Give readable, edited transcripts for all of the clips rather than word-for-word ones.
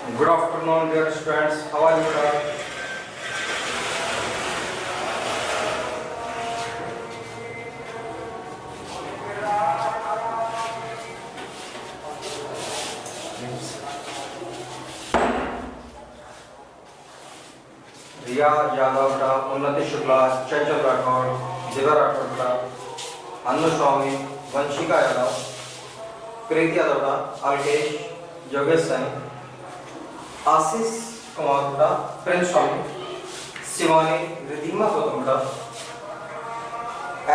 Good afternoon, dear students. How are you all? रिया यादव बेटा, उन्नति शुक्ला, चंचल राठौड़, दिव्या राठौड़ बेटा, अनु स्वामी, वंशिका यादव, प्रीति यादव बेटा, अल्केश, योगेश सैनी, आशीष कुमार बेटा, प्रिंस स्वामी, शिवानी, रिधिमा गौतम बेटा,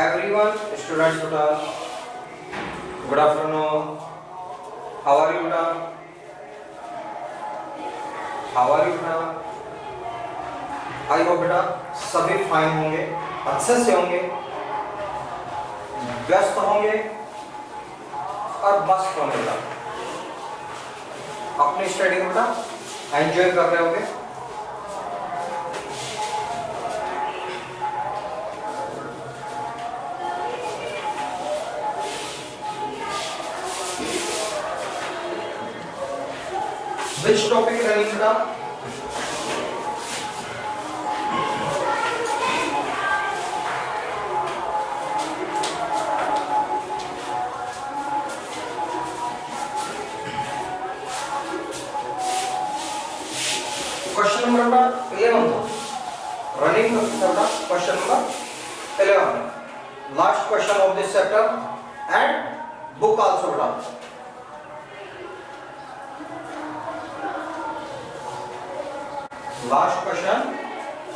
everyone students बेटा, good afternoon. How are you बेटा? How are you बेटा? आई होप बेटा सभी फाइन होंगे, अच्छे से होंगे, व्यस्त होंगे और मस्त होंगे बेटा। अपनी स्टडी बेटा एंजॉय कर रहे होंगे। विच टॉपिक रनिंग बेटा? Question number 11. Running question number 11. Last question of this chapter and book also beta. Last question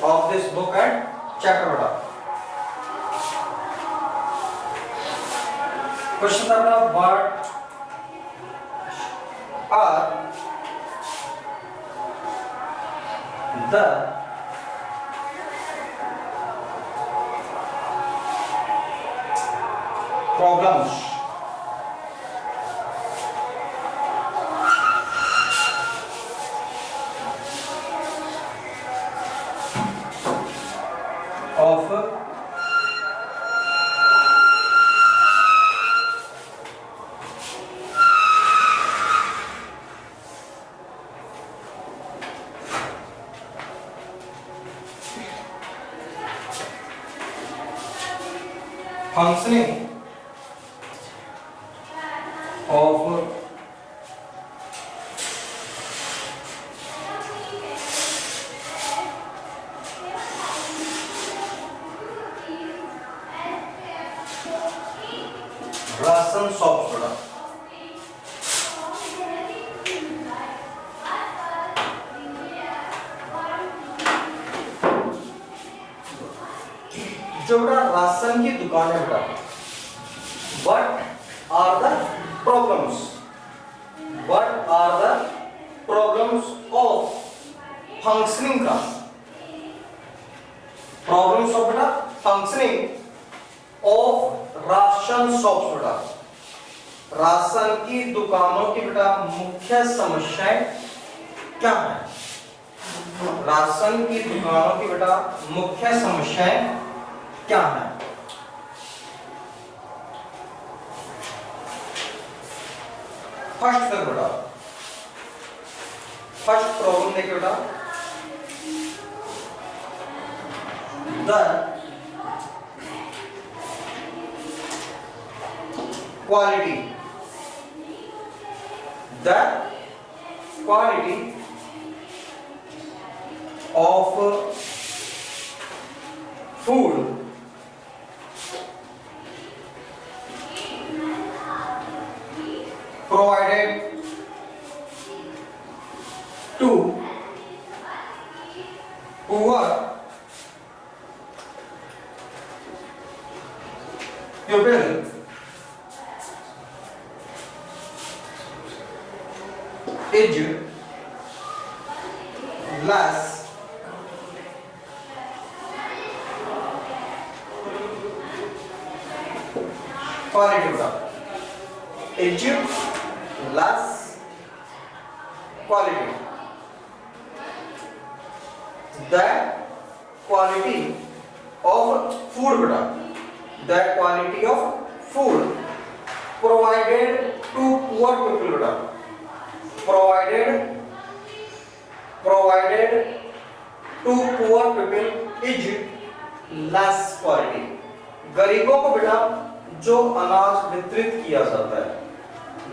of this book and chapter beta. Question number what are the problems of functioning of ration shops बेटा। जो बेटा ration की दुकान है बेटा, what are the problems? What are the problems of functioning का? Problems of बेटा functioning of ration shops बेटा। राशन की दुकानों की बेटा मुख्य समस्याएं क्या है? राशन की दुकानों की बेटा मुख्य समस्याएं क्या है? फर्स्ट तक बेटा, फर्स्ट प्रॉब्लम देखिए बेटा, the quality, the quality of food provided to poor pupil is less quality is less quality. The quality of food beta, the quality of food provided to poor people beta, provided provided to poor people is less quality। गरीबों को बेटा जो अनाज वितरित किया जाता है,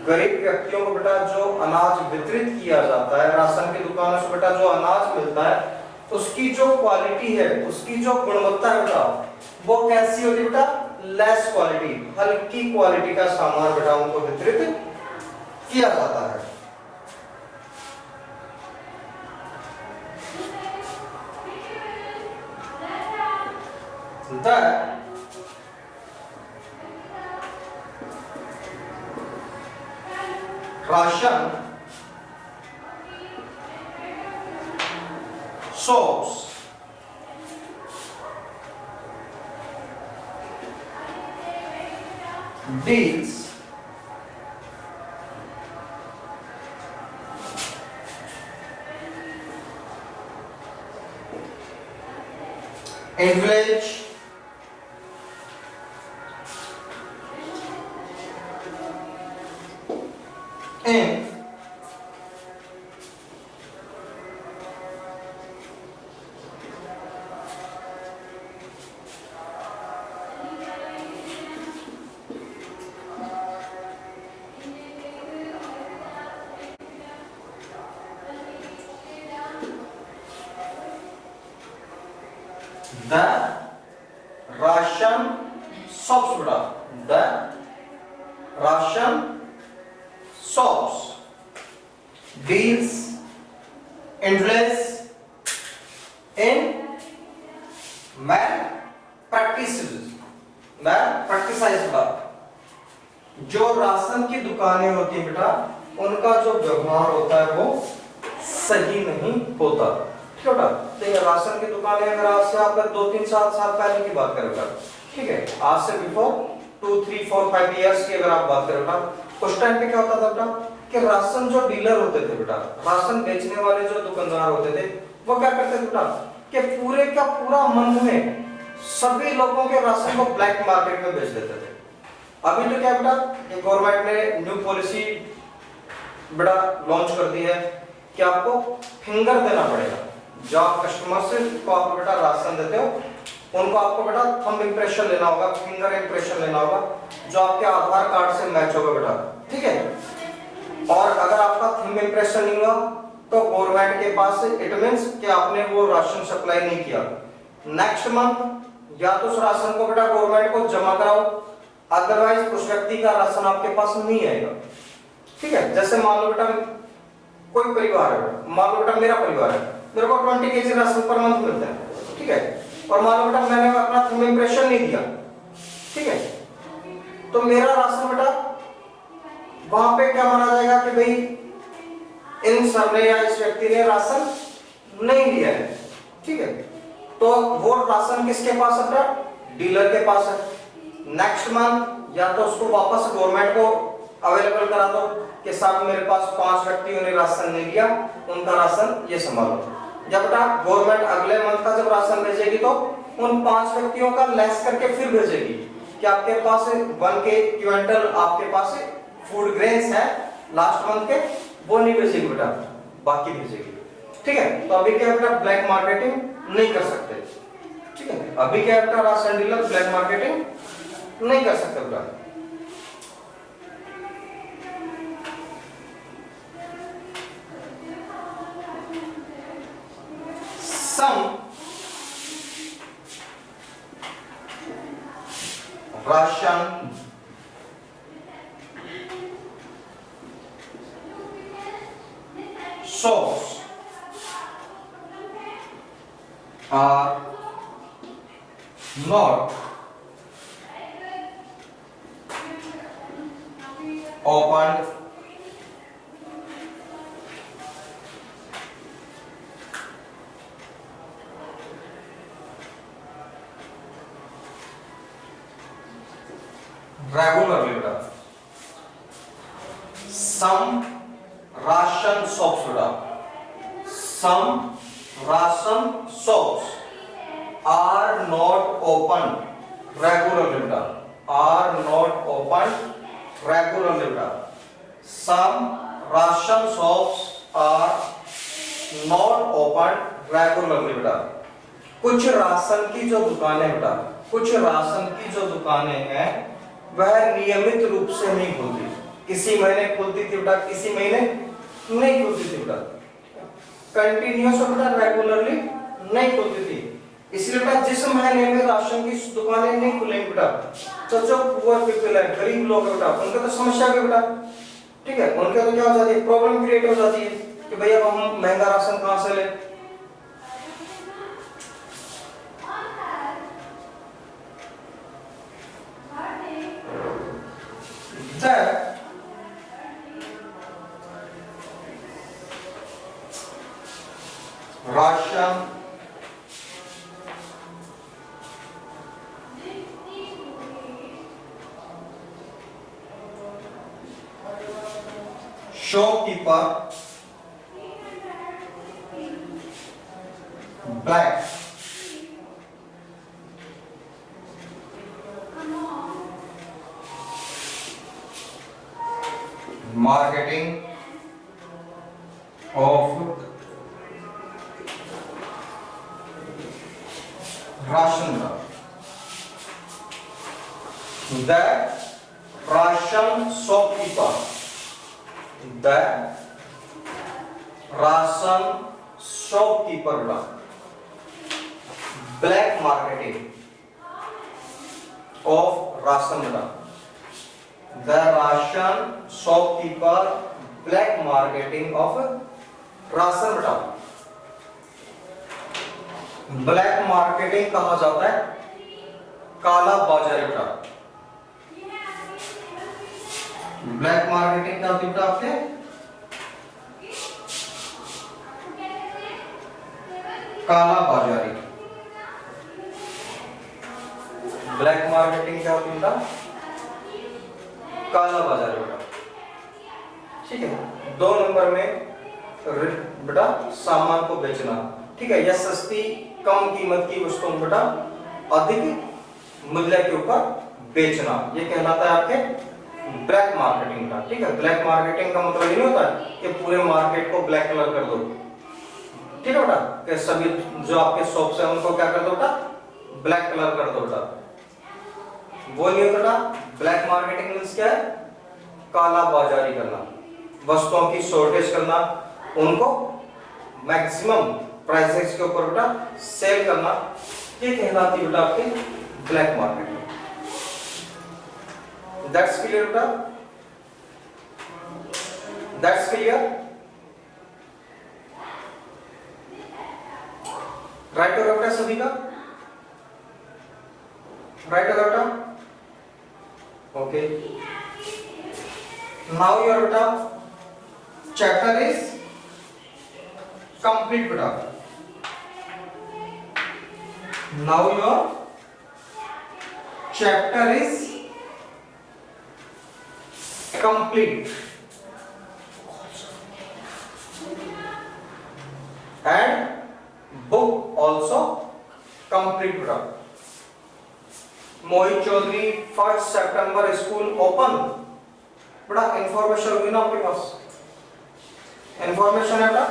गरीब व्यक्तियों को बेटा जो अनाज वितरित किया जाता है, राशन की दुकानों से बेटा जो अनाज मिलता है, उसकी जो क्वालिटी है, उसकी जो गुणवत्ता है बेटा, वो कैसी होती है बेटा? लेस क्वालिटी, हल्की क्वालिटी का सामान बेटा उनको वितरित किया जाता है। Ration soaps deals in village in the ration shops बेटा, the ration shops deals influence in malpractices बेटा। जो राशन की दुकानें होती है बेटा, उनका जो व्यवहार होता है वो सही नहीं होता। ठीक है बेटा, तो ये राशन की दुकानें अगर आज से आप 2-3 साल पहले की बात करें, ठीक है, आज से बिफोर 2, 3, 4, 5 इयर्स की अगर आप बात करें बेटा, उस टाइम पे क्या होता था बेटा कि राशन जो डीलर होते थे बेटा, राशन बेचने वाले जो दुकानदार होते थे, वो क्या करते थे बेटा कि पूरे का पूरा मंथ में सभी लोगों के राशन को ब्लैक मार्केट में बेच देते थे। अभी तो क्या बेटा कि गवर्नमेंट ने न्यू पॉलिसी बेटा लॉन्च कर दी है कि आपको फिंगर देना पड़ेगा। जो आप कस्टमर से को आप बेटा राशन देते हो, उनको आपको बेटा थंब इंप्रेशन लेना होगा, फिंगर इंप्रेशन लेना होगा, जो आपके आधार कार्ड से मैच होगा बेटा। ठीक है, और अगर आपका थंब इंप्रेशन नहीं हुआ तो गवर्नमेंट के पास इट मींस कि आपने वो राशन सप्लाई नहीं किया। नेक्स्ट मंथ या तो उस राशन को बेटा गवर्नमेंट को जमा कराओ, अदरवाइज उस व्यक्ति का राशन आपके पास नहीं आएगा। ठीक है, जैसे मान लो बेटा कोई परिवार है, मान लो बेटा मेरा परिवार है, मेरे को 20 केजी राशन पर मंथ मिलता है। ठीक है, और मान लो बेटा मैंने अपना थंब इंप्रेशन नहीं दिया, ठीक है, तो मेरा राशन बेटा वहां पे क्या माना जाएगा कि भाई इन सब ने या इस व्यक्ति ने राशन नहीं लिया है। ठीक है, तो वो राशन किसके पास है बेटा? डीलर के पास है। नेक्स्ट मंथ या तो उसको वापस गवर्नमेंट को अवेलेबल करा दो कि साहब मेरे पास 5 व्यक्तियों ने राशन नहीं लिया, उनका राशन ये संभालो। जब बेटा गवर्नमेंट अगले मंथ का जब राशन भेजेगी तो उन 5 व्यक्तियों का लेस करके फिर भेजेगी कि आपके पास 1 क्विंटल आपके पास फूड ग्रेन्स है लास्ट मंथ के, वो नहीं भेजेगी बेटा, बाकी भेजेगी। ठीक है, तो अभी क्या बेटा ब्लैक मार्केटिंग नहीं कर सकते। ठीक है, अभी क्या बेटा राशन डीलर ब्लैक मार्केटिंग नहीं कर सकते बेटा। Some Russian shops are not opened regularly बेटा। some ration shops बेटा, some ration shops are not open regularly बेटा, are not open regularly बेटा। some ration shops are not open regularly बेटा। कुछ राशन की जो दुकानें बेटा, कुछ राशन की जो दुकानें हैं वह नियमित रूप से नहीं खुलती। किसी महीने खुलती थी बेटा, किसी महीने नहीं खुलती थी बेटा। कंटिन्यूअस बेटा रेगुलरली नहीं खुलती थी। इसलिए बेटा जिस महीने में राशन की दुकानें नहीं खुलेंगी बेटा, तो जो पुअर पीपल है, गरीब लोग है बेटा, उनके तो समस्या है बेटा। ठीक है, उनके तो क्या हो जाती है, प्रॉब्लम क्रिएट हो जाती है कि भैया अब हम महंगा राशन कहां से लें। Ration shopkeeper black marketing of ration the ration shopkeeper, the ration shopkeeper black marketing of ration, the ration shopkeeper black marketing of ration बेटा। ब्लैक मार्केटिंग कहा जाता है काला बाजारी बेटा। ब्लैक मार्केटिंग क्या होती है बेटा आपके, काला बाजारी। ब्लैक मार्केटिंग क्या होती है बेटा, काला बाजारी बेटा। ठीक है, 2 नंबर में बेटा सामान को बेचना। ठीक है, या सस्ती कम कीमत की वस्तुओं बेटा अधिक मूल्य के ऊपर बेचना, ये कहलाता है आपके ब्लैक मार्केटिंग का। ठीक है, ब्लैक मार्केटिंग का मतलब ये नहीं होता कि पूरे मार्केट को ब्लैक कलर कर दो। ठीक है बेटा, कि सभी जो आपके शॉप्स है उनको क्या कर दो बेटा, ब्लैक कलर कर दो बेटा, वो नहीं होता बेटा। ब्लैक मार्केटिंग मींस क्या है, काला बाजारी करना, वस्तुओं की शॉर्टेज करना, उनको मैक्सिमम प्राइसेस के ऊपर बेटा सेल करना, ये कहलाती है बेटा आपकी ब्लैक मार्केटिंग। दैट्स क्लियर बेटा, दैट्स क्लियर। राइट होगा बेटा सभी का, राइट होगा बेटा। ओके, नाउ योर बेटा चैप्टर इज कंप्लीट बेटा। Now your chapter is complete and book also complete बेटा। मोहित चौधरी 1 सितंबर स्कूल ओपन बेटा। इंफॉर्मेशन होगी ना आपके पास, इंफॉर्मेशन है बेटा।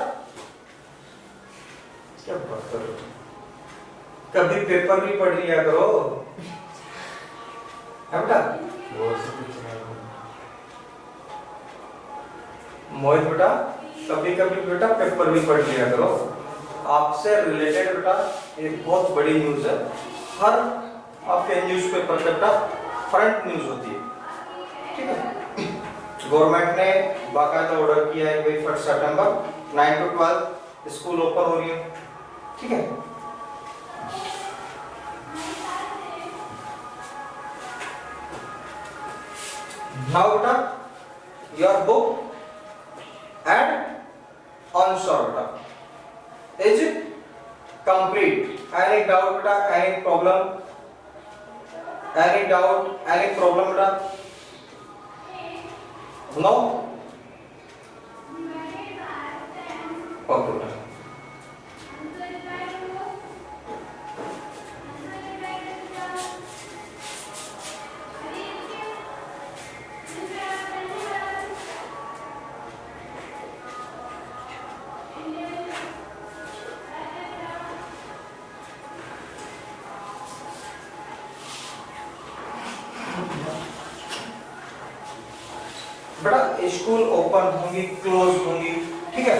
क्या बात कर रहे हो, कभी पेपर भी पढ़ लिया करो है बेटा। मोहित बेटा कभी कभी बेटा पेपर भी पढ़ लिया करो। आपसे रिलेटेड बेटा एक बहुत बड़ी न्यूज है, हर आपके न्यूज़पेपर पे बेटा फ्रंट न्यूज होती है। ठीक है, गवर्नमेंट ने बाकायदा ऑर्डर किया है कि 1 सितंबर 9 to 12 स्कूल ओपन हो रही है। ठीक है, नाउ बेटा your book and answer beta is complete. Any doubt beta, any problem, any doubt, any problem beta? No? Okay beta. बेटा स्कूल ओपन होंगी, क्लोज होंगी, ठीक है।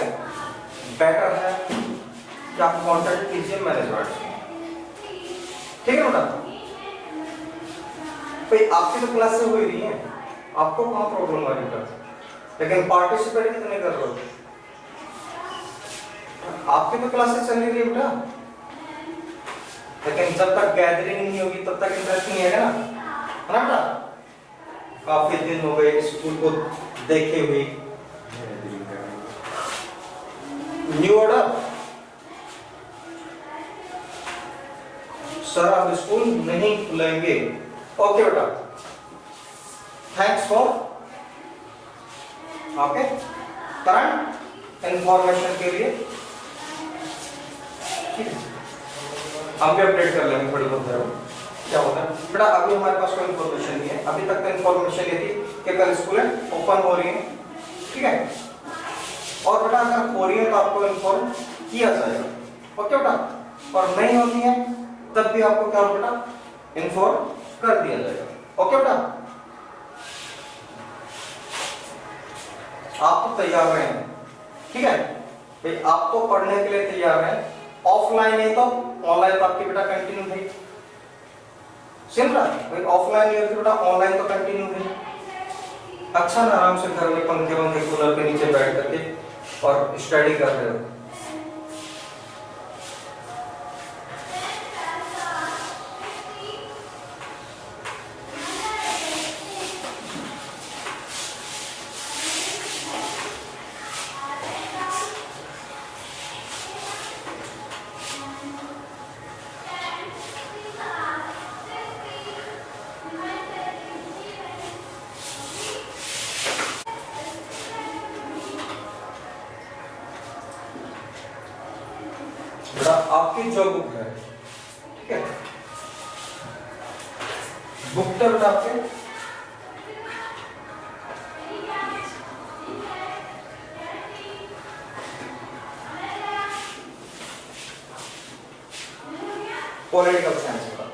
बेटर है कि आप कांटेक्ट कीजिए मैनेजमेंट से, ठीक है बेटा। भाई आपकी तो क्लास से हो ही रही है, आपको कहाँ प्रॉब्लम आ रही है, लेकिन पार्टिसिपेट कितने कर रहे हो? आपकी तो क्लासेस चल रही है बेटा, लेकिन जब तक गैदरिंग नहीं होगी तब तक इंटरेस्ट नहीं आएगा ना, है ना बेटा। काफी दिन हो गए स्कूल को देखे हुए। न्यू ऑर्डर सर, आप स्कूल नहीं खुलेंगे। ओके बेटा, thanks for okay current information के लिए, ठीक है। हम भी अपडेट कर लेंगे थोड़ी बहुत देर में क्या होता है बेटा। अभी हमारे पास कोई इन्फॉर्मेशन नहीं है, अभी तक तो इन्फॉर्मेशन ये थी कि कल स्कूल ओपन हो रही है, ठीक है। और बेटा अगर हो रही है तो आपको इन्फॉर्म किया जाएगा, ओके बेटा। और नहीं होती है तब भी आपको क्या बेटा इन्फॉर्म कर दिया जाएगा, ओके बेटा। आप तो तैयार रहें, ठीक है भाई। आप तो पढ़ने के लिए तैयार हैं, ऑफलाइन है तो ऑनलाइन तो आपकी बेटा कंटिन्यू है, सिंपल भाई। ऑफलाइन है तो बेटा ऑनलाइन तो कंटिन्यू है। अच्छा ना आराम से घर में पंखे पंखे कूलर के नीचे बैठ करके और स्टडी कर रहे हो। बेटा आपकी जो बुक है, ठीक है, बुक तो बेटा आपके पॉलिटिकल साइंस का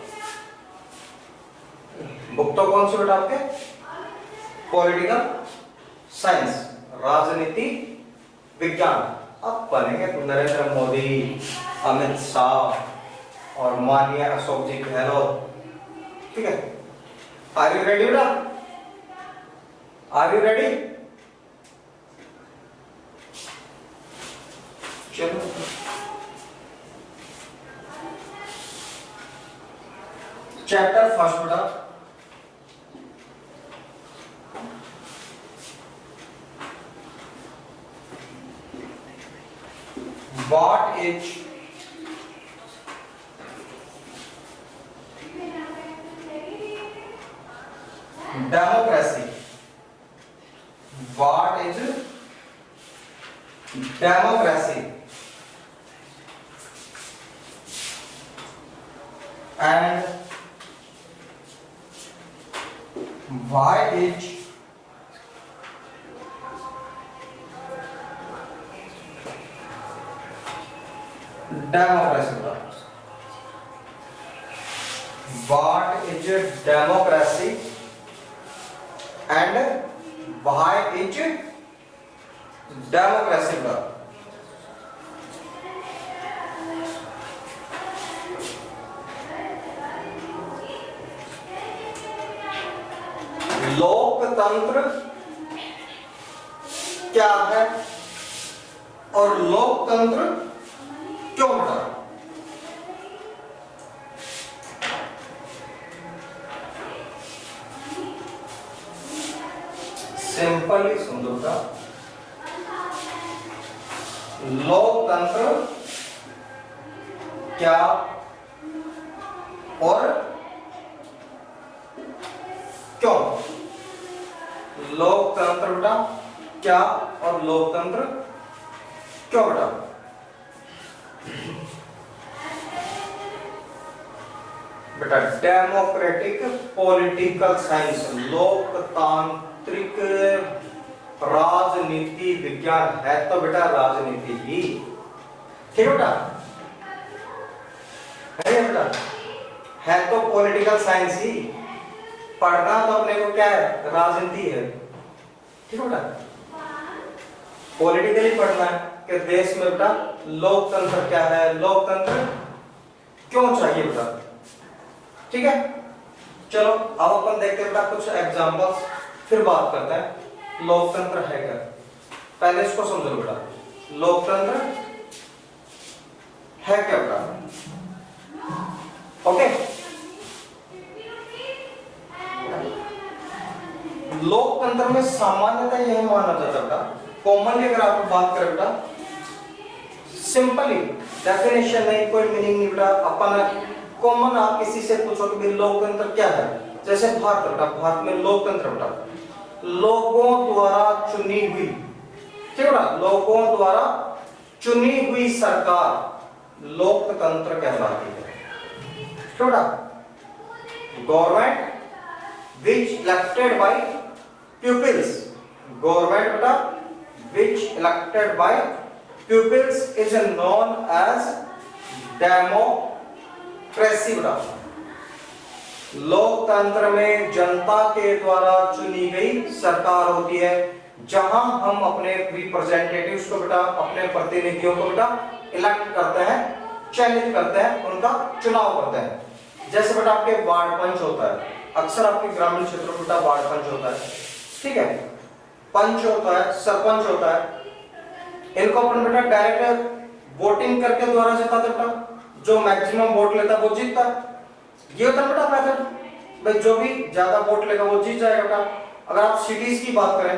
बुक तो कौन सी बेटा आपके पॉलिटिकल साइंस, राजनीति विज्ञान। अब पढ़ेंगे नरेंद्र मोदी, अमित शाह और माननीय अशोक जी गहलोत, ठीक है। आर यू रेडी बेटा? Are you ready? चलो चैप्टर फर्स्ट बेटा, what is democracy? What is democracy? And why is democracy? What is democracy and why is democracy? लोकतंत्र क्या है और लोकतंत्र क्यों बना? सिंपली सुन लो बेटा, लोकतंत्र क्या और क्यों? लोकतंत्र बेटा क्या और लोकतंत्र क्यों बेटा? बेटा डेमोक्रेटिक पॉलिटिकल साइंस, लोकतांत्रिक राजनीति विज्ञान है तो बेटा राजनीति ही, ठीक है बेटा? है बेटा, है तो पॉलिटिकल साइंस ही। पढ़ना तो अपने को क्या है, राजनीति है, ठीक है बेटा, पॉलिटिकली पढ़ना है कि देश में बेटा लोकतंत्र क्या है, लोकतंत्र क्यों चाहिए बेटा। ठीक है, चलो अब अपन देखते हैं बेटा कुछ एग्जांपल्स, फिर बात करते हैं लोकतंत्र है क्या। पहले इसको समझो बेटा, लोकतंत्र है क्या बेटा। ओके, लोकतंत्र में सामान्यतः यह माना जाता है बेटा, कॉमनली अगर आप बात करें बेटा, सिंपली डेफिनेशन नहीं, कोई मीनिंग नहीं बेटा, अपन कॉमन आप किसी से पूछो कि लोकतंत्र क्या है, जैसे भारत बेटा, भारत में लोकतंत्र बेटा लोगों द्वारा चुनी हुई, ठीक है बेटा, लोगों द्वारा चुनी हुई सरकार लोकतंत्र कहलाती है। ठीक है बेटा, government which elected by pupils, government बेटा which elected by pupils is known as democracy बेटा। लोकतंत्र में जनता के द्वारा चुनी गई सरकार होती है, जहां हम अपने रिप्रेजेंटेटिव्स को बेटा, अपने प्रतिनिधियों को बेटा इलेक्ट करते हैं, चयनित करते हैं, उनका चुनाव करते हैं। जैसे बेटा आपके वार्ड पंच होता है, अक्सर आपके ग्रामीण क्षेत्रों में बेटा वार्ड पंच होता है, ठीक है, पंच होता है, सरपंच होता है, इनको अपन बेटा डायरेक्ट वोटिंग करके द्वारा जिताते बेटा, जो मैक्सिमम वोट लेता है वो जीतता है। ये होता है बेटा मेथड, भाई जो भी ज्यादा वोट लेगा वो जीत जाएगा बेटा। अगर आप सिटीज की बात करें,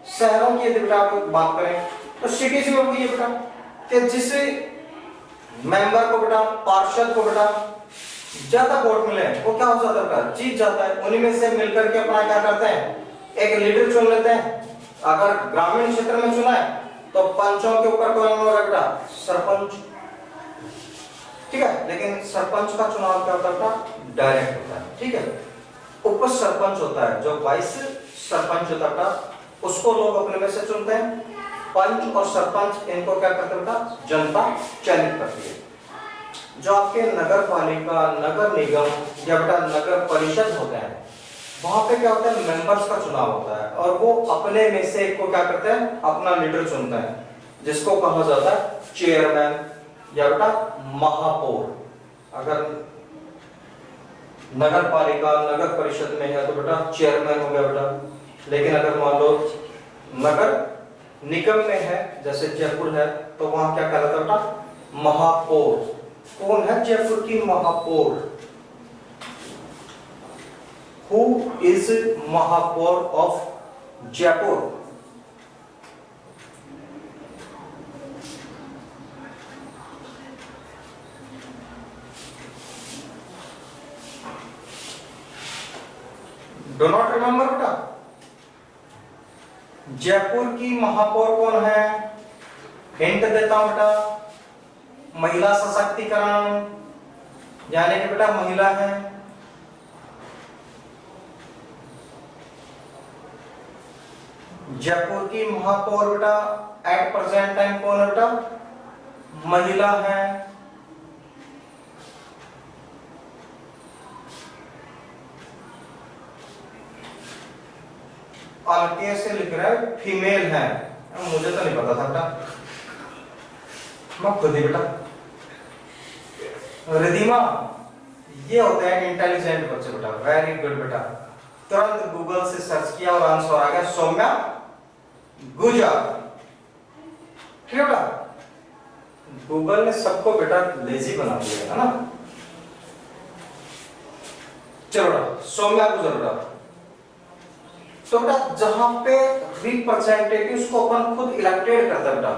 शहरों की यदि बेटा आप बात करें, तो सिटीज में वही है बेटा कि जिस मेंबर को बेटा, पार्षद को बेटा ज्यादा वोट मिले वो क्या हो जाता है, जीत जाता है। उन्हीं में से मिलकर के अपना क्या करते हैं, एक लीडर चुन लेते हैं। अगर ग्रामीण क्षेत्र में चुना है तो पंचों के ऊपर कौन होगा बेटा, सरपंच, ठीक है। लेकिन सरपंच का चुनाव क्या होता है, डायरेक्ट होता है, ठीक है। उप सरपंच होता है, जो वाइस सरपंच होता है उसको लोग अपने में से चुनते हैं। पंच और सरपंच इनको क्या करते हैं, जनता चयनित करती है। जो आपके नगर पालिका, नगर निगम या बेटा नगर परिषद होते हैं, वहां पे क्या होता है, मेंबर्स का चुनाव होता है, और वो अपने में से एक को क्या करते हैं, अपना लीडर चुनते हैं, जिसको कहा जाता है चेयरमैन या बेटा महापौर। अगर नगर पालिका, नगर परिषद में है तो बेटा चेयरमैन हो गया बेटा। लेकिन अगर मान लो नगर निगम में है, जैसे जयपुर है, तो वहां क्या कहलाता है बेटा, महापौर। कौन है जयपुर की महापौर, हु इज महापौर of Jaipur. Do not remember बेटा, जयपुर की महापौर कौन है, हिंट देता हूं बेटा, महिला सशक्तिकरण, यानी कि बेटा महिला है। जयपुर की महापौर बेटा एट प्रेजेंट टाइम कौन है बेटा, महिला है। हल्के से लिख रहा है फीमेल है, मुझे तो नहीं पता था बेटा, मैं खुद ही बेटा। रिधिमा, ये होते हैं इंटेलिजेंट बच्चे बेटा, वेरी गुड बेटा। तुरंत गूगल से सर्च किया और आंसर आ गया, सौम्या गुजर, ठीक है बेटा। गूगल ने सबको बेटा लेजी बना दिया है ना। चलो बेटा, सौम्या गुजर बेटा। तो बेटा जहां पे रिप्रेजेंटेटिव्स को अपन खुद इलेक्टेड करता है बेटा,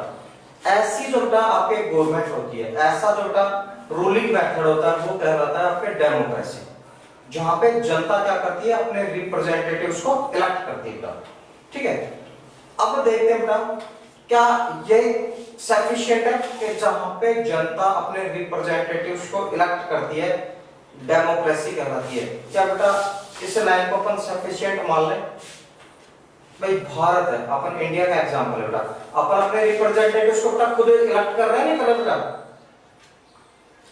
ऐसी जो बेटा आपके गवर्नमेंट होती है, ऐसा जो बेटा रूलिंग मेथड होता है, वो कहलाता है आपके डेमोक्रेसी, जहां पे जनता क्या करती है, अपने रिप्रेजेंटेटिव्स को इलेक्ट करती है बेटा, ठीक है। अब देखते हैं बेटा, क्या ये सफिशिएंट है कि जहां पे जनता अपने रिप्रेजेंटेटिव्स को इलेक्ट करती है, डेमोक्रेसी कहलाती है। क्या बेटा इस लाइन को अपन सफिशिएंट मान लें? भाई भारत है, अपन इंडिया का एग्जांपल है बेटा, अपन अपने रिप्रेजेंटेटिव्स को बेटा खुद इलेक्ट कर रहे हैं, नहीं कर रहे बेटा,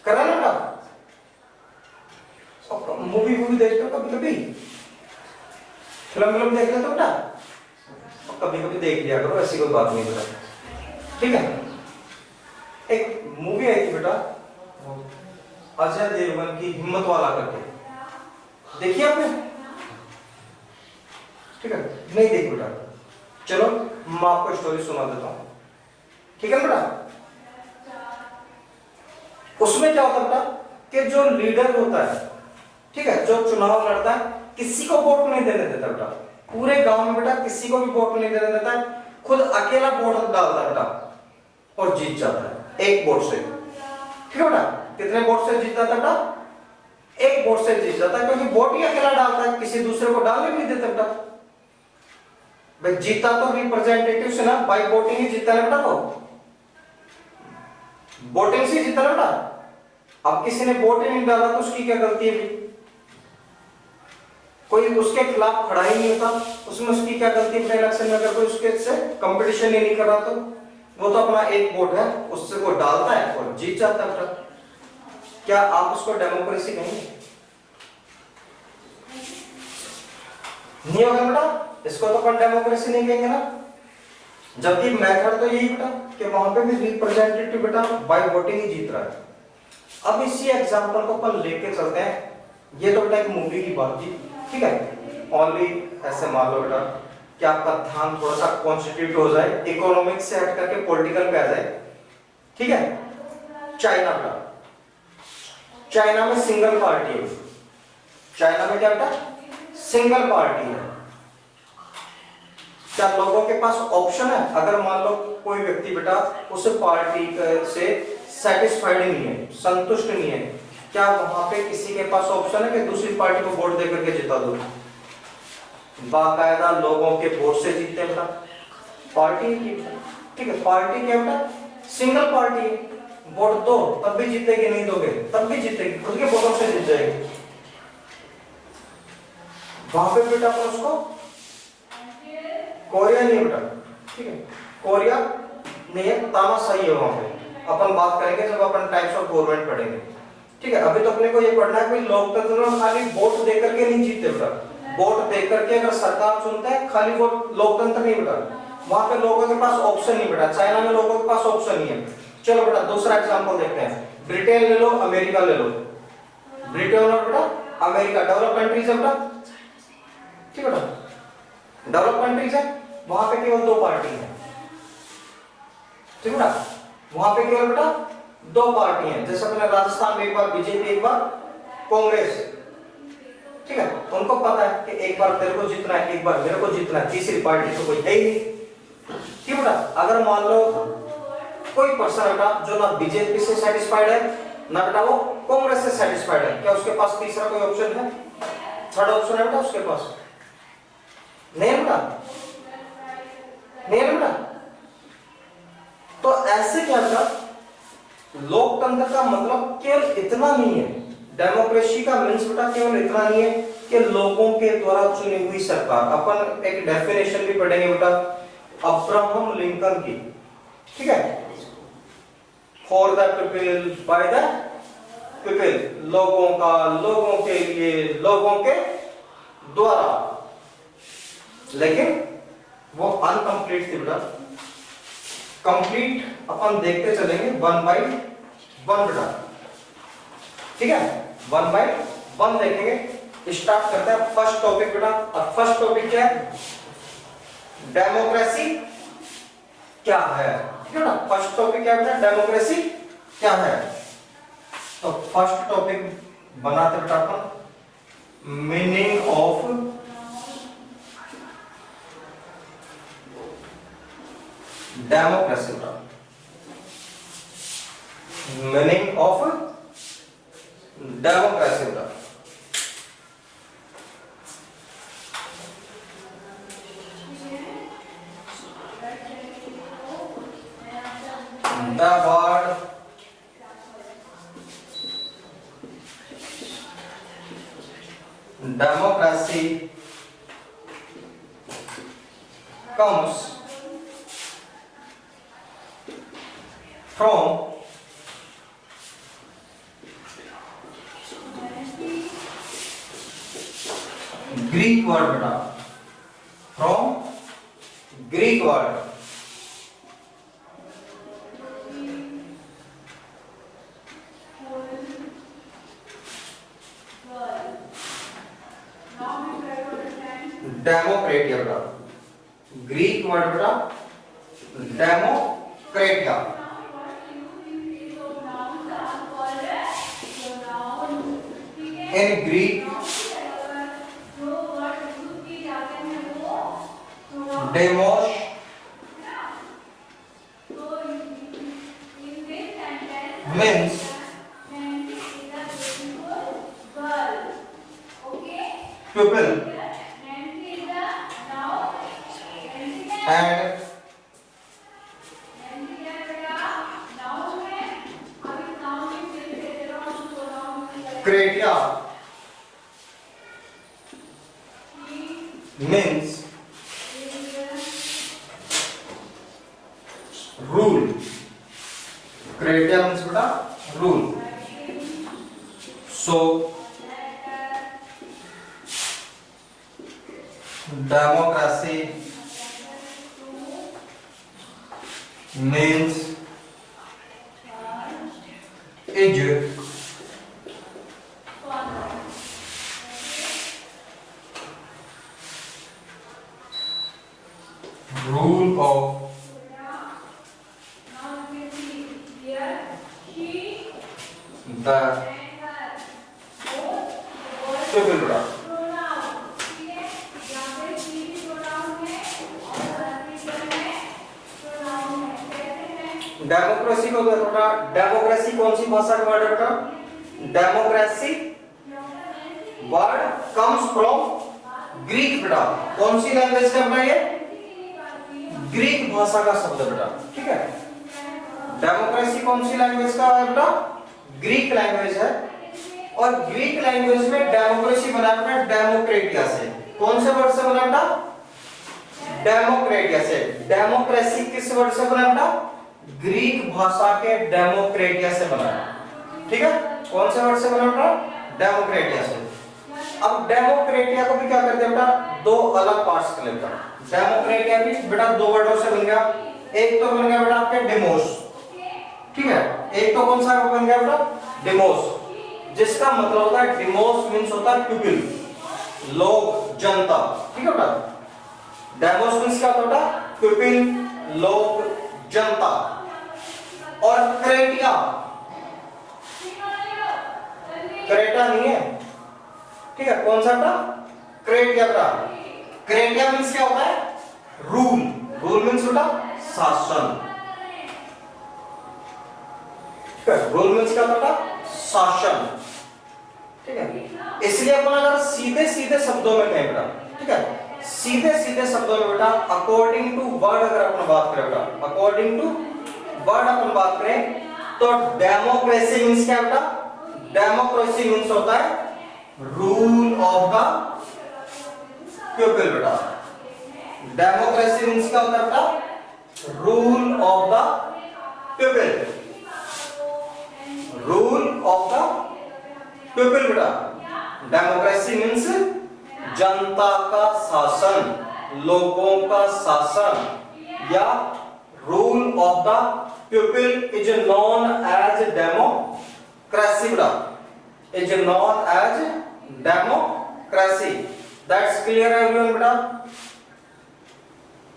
कर रहे हैं बेटा। मूवी देखते हो कभी कभी, फिल्म देख लेते हो बेटा, कभी कभी देख लिया करो, ऐसी कोई बात नहीं बेटा, ठीक है। एक मूवी आई थी बेटा अजय देवगन की, हिम्मत वाला करके, देखिए आपने? ठीक है, नहीं देखी बेटा, चलो मैं आपको स्टोरी सुना देता हूं, ठीक है बेटा। उसमें क्या होता है बेटा कि जो लीडर होता है, ठीक है, जो चुनाव लड़ता है, किसी को वोट नहीं देने देता बेटा, पूरे गांव में बेटा किसी को भी वोट नहीं देने देता है, खुद अकेला वोट डालता है बेटा और जीत जाता है एक वोट से, ठीक है बेटा। कितने वोट से जीत जाता है बेटा? एक वोट से जीत जाता है, क्योंकि वोट ही अकेला डालता है, किसी दूसरे को डालने नहीं देता बेटा। भाई जीता तो रिप्रेजेंटेटिव से ना, बाई वोटिंग ही जीता है बेटा, को वोटिंग से जीता है बेटा। अब किसी ने वोट ही नहीं डाला तो उसकी क्या गलती है भाई? कोई उसके खिलाफ खड़ा ही नहीं होता, उसमें उसकी क्या गलती है? इलेक्शन में अगर कोई उसके से कंपटीशन ही नहीं कर रहा तो वो तो अपना एक वोट है, उससे वो डालता है और जीत जाता है बेटा। क्या आप उसको डेमोक्रेसी कहेंगे? नहीं होगा बेटा, इसको तो अपन डेमोक्रेसी नहीं कहेंगे ना। जबकि मेथड तो यही बेटा कि वहां पे भी रिप्रेजेंटेटिव बेटा बाय वोटिंग ही जीत रहा है। अब इसी एग्जांपल को अपन लेके चलते हैं, ये तो बेटा एक मूवी की बात थी, ठीक है। ओनली ऐसे मान लो बेटा कि आपका ध्यान थोड़ा सा कॉन्स्टिट्यूट हो जाए, इकोनॉमिक्स से हट करके पॉलिटिकल पे आ जाए, ठीक है। चाइना बेटा, चाइना में सिंगल पार्टी है, चाइना में क्या बेटा? सिंगल पार्टी है। क्या लोगों के पास ऑप्शन है? अगर मान लो कोई व्यक्ति बेटा उस पार्टी से सेटिस्फाइड नहीं है, संतुष्ट नहीं है, क्या वहां पे किसी के पास ऑप्शन है कि दूसरी पार्टी को वोट देकर के जिता दो? बाकायदा लोगों के वोट से जीतते बेटा, पार्टी की, ठीक है। पार्टी क्या बेटा? सिंगल पार्टी है, वोट दो तब भी जीतेगी, नहीं दोगे तब भी जीतेगी, खुद के वोटों से जीत जाएगी। वहां पे बेटा अपन उसको कोरिया नहीं बेटा, ठीक है, कोरिया नहीं है, तानाशाही है वहां पे। अपन बात करेंगे जब अपन टाइप्स ऑफ गवर्नमेंट पढ़ेंगे, ठीक है। अभी तो अपने को ये पढ़ना है कि लोकतंत्र में खाली वोट देकर के नहीं जीतते बेटा, वोट देकर के अगर सरकार चुनता है खाली वो लोकतंत्र नहीं बेटा, वहां पे लोगों के पास ऑप्शन नहीं बेटा। चाइना में लोगों के पास ऑप्शन नहीं है। चलो बेटा दूसरा एग्जांपल देखते हैं, ब्रिटेन ले लो, अमेरिका ले लो। ब्रिटेन और बेटा अमेरिका डेवलप कंट्रीज है बेटा, ठीक है बेटा, डेवलप कंट्रीज है, वहां पे केवल दो पार्टी है, ठीक है बेटा, वहां पे केवल बेटा दो पार्टी हैं। जैसे अपने राजस्थान में एक बार बीजेपी एक बार कांग्रेस, ठीक है। उनको पता है कि एक बार तेरे को जीतना है, एक बार मेरे को जीतना है, तीसरी पार्टी तो कोई है ही नहीं, ठीक है बेटा। अगर मान लो कोई पर्सन बेटा जो ना बीजेपी से सेटिस्फाइड है ना बेटा वो कांग्रेस से सेटिस्फाइड है, क्या उसके पास तीसरा कोई ऑप्शन है? थर्ड ऑप्शन है बेटा उसके पास? नहीं बेटा, नहीं बेटा। तो ऐसे क्या बेटा, लोकतंत्र का मतलब केवल इतना नहीं है, डेमोक्रेसी का मीन्स बेटा केवल इतना नहीं है कि लोगों के द्वारा चुनी हुई सरकार। अपन एक डेफिनेशन भी पढ़ेंगे बेटा अब्राहम लिंकन की, ठीक है, for the people by the people, लोगों का, लोगों के लिए, लोगों के द्वारा। लेकिन वो अनकंप्लीट थी बेटा, कंप्लीट अपन देखते चलेंगे वन बाय वन बेटा, ठीक है, वन बाय वन देखेंगे। स्टार्ट करते हैं फर्स्ट टॉपिक बेटा। और फर्स्ट टॉपिक क्या है? डेमोक्रेसी क्या है, ठीक है ना। फर्स्ट टॉपिक क्या बेटा? डेमोक्रेसी क्या है। तो फर्स्ट टॉपिक बनाते बेटा अपन मीनिंग ऑफ डेमोक्रेसी बेटा, मीनिंग ऑफ डेमोक्रेसी बेटा। The word democracy comes from Greek word बेटा, from ग्रीक वर्ड, डेमोक्रेटिया बेटा, ग्रीक वर्ड बेटा demokratia. In Greek demos means pupil and cretia means rule, cretia means beta rule, so democracy means is rule of the people बेटा। Democracy को बेटा, democracy कौन सी भाषा का word है बेटा? Democracy word comes from Greek बेटा। कौन सी लैंग्वेज का बेटा? ये ग्रीक भाषा का शब्द बेटा, ठीक है। डेमोक्रेसी कौन सी लैंग्वेज का है बेटा? ग्रीक लैंग्वेज है। और ग्रीक लैंग्वेज में डेमोक्रेसी बना बेटा डेमोक्रेटिया से। कौन से वर्ड से बना बेटा? डेमोक्रेटिया से। डेमोक्रेसी किस वर्ड से बना बेटा? ग्रीक भाषा के डेमोक्रेटिया से बना, ठीक है। कौन से वर्ड से बना बेटा? डेमोक्रेटिया से। अब डेमोक्रेटिया को भी क्या करते हैं बेटा? दो अलग पार्ट्स कर लेते हैं। डेमोक्रेटिया भी बेटा दो वर्डों से बन गया। एक तो बन गया बेटा आपके डेमोस, ठीक है। एक तो कौन सा बन गया बेटा? डेमोस, जिसका मतलब होता है डेमोस मींस होता है पीपल, लोग, जनता, ठीक है बेटा। डेमोस मींस क्या होता है? पीपल, लोग, जनता। और क्रेटिया, क्रेटा नहीं है, ठीक है। कौन सा बेटा? क्रेटिया बेटा। क्रेटिया मींस क्या होता है? रूल, रूल मींस बेटा शासन, ठीक है। रूल मींस क्या बेटा? शासन, ठीक है। इसलिए अपन अगर सीधे सीधे शब्दों में कहें बेटा, ठीक है, सीधे सीधे शब्दों में बेटा अकॉर्डिंग टू वर्ड अगर अपन बात करें बेटा, अकॉर्डिंग टू वर्ड अपन बात करें तो डेमोक्रेसी मींस क्या बेटा? डेमोक्रेसी मींस होता है रूल ऑफ द पीपल बेटा। डेमोक्रेसी मींस क्या होता है बेटा? Rule of the people, rule of the people बेटा। डेमोक्रेसी मींस जनता का शासन, लोगों का शासन, या rule of the people is known as democracy बेटा, is known as democracy. That's clear everyone बेटा?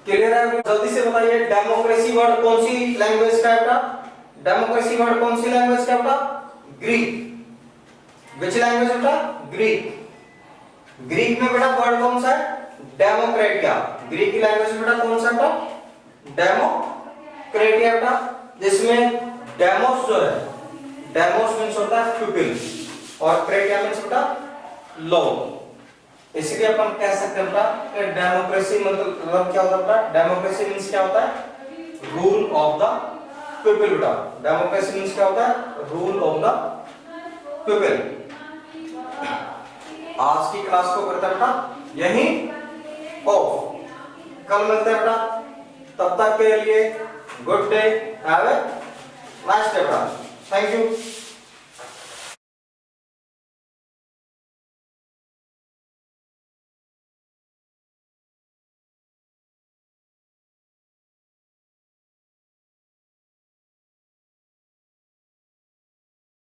क्लियर है? जल्दी से बताइए डेमोक्रेसी वर्ड कौन सी लैंग्वेज का है बेटा? डेमोक्रेसी वर्ड कौन सी लैंग्वेज का बेटा? ग्रीक। विच लैंग्वेज बेटा? ग्रीक। ग्रीक में बेटा वर्ड कौन सा है? डेमोक्रेटिया। ग्रीक की लैंग्वेज में बेटा कौन सा बेटा? डेमोक्रेटिया बेटा, जिसमें डेमोस जो है, डेमोस मींस होता है पीपल और क्रेटिया मींस बेटा लोग। इसलिए अपन कह सकते हैं बेटा कि डेमोक्रेसी मतलब क्या होता है बेटा? डेमोक्रेसी मींस क्या होता है? रूल ऑफ द पीपल बेटा। डेमोक्रेसी मींस क्या होता है? Rule of the people. आज की क्लास को करते हैं बेटा यही ऑफ। कल मिलते हैं बेटा, तब तक के लिए good day, have a nice day बेटा। Thank you.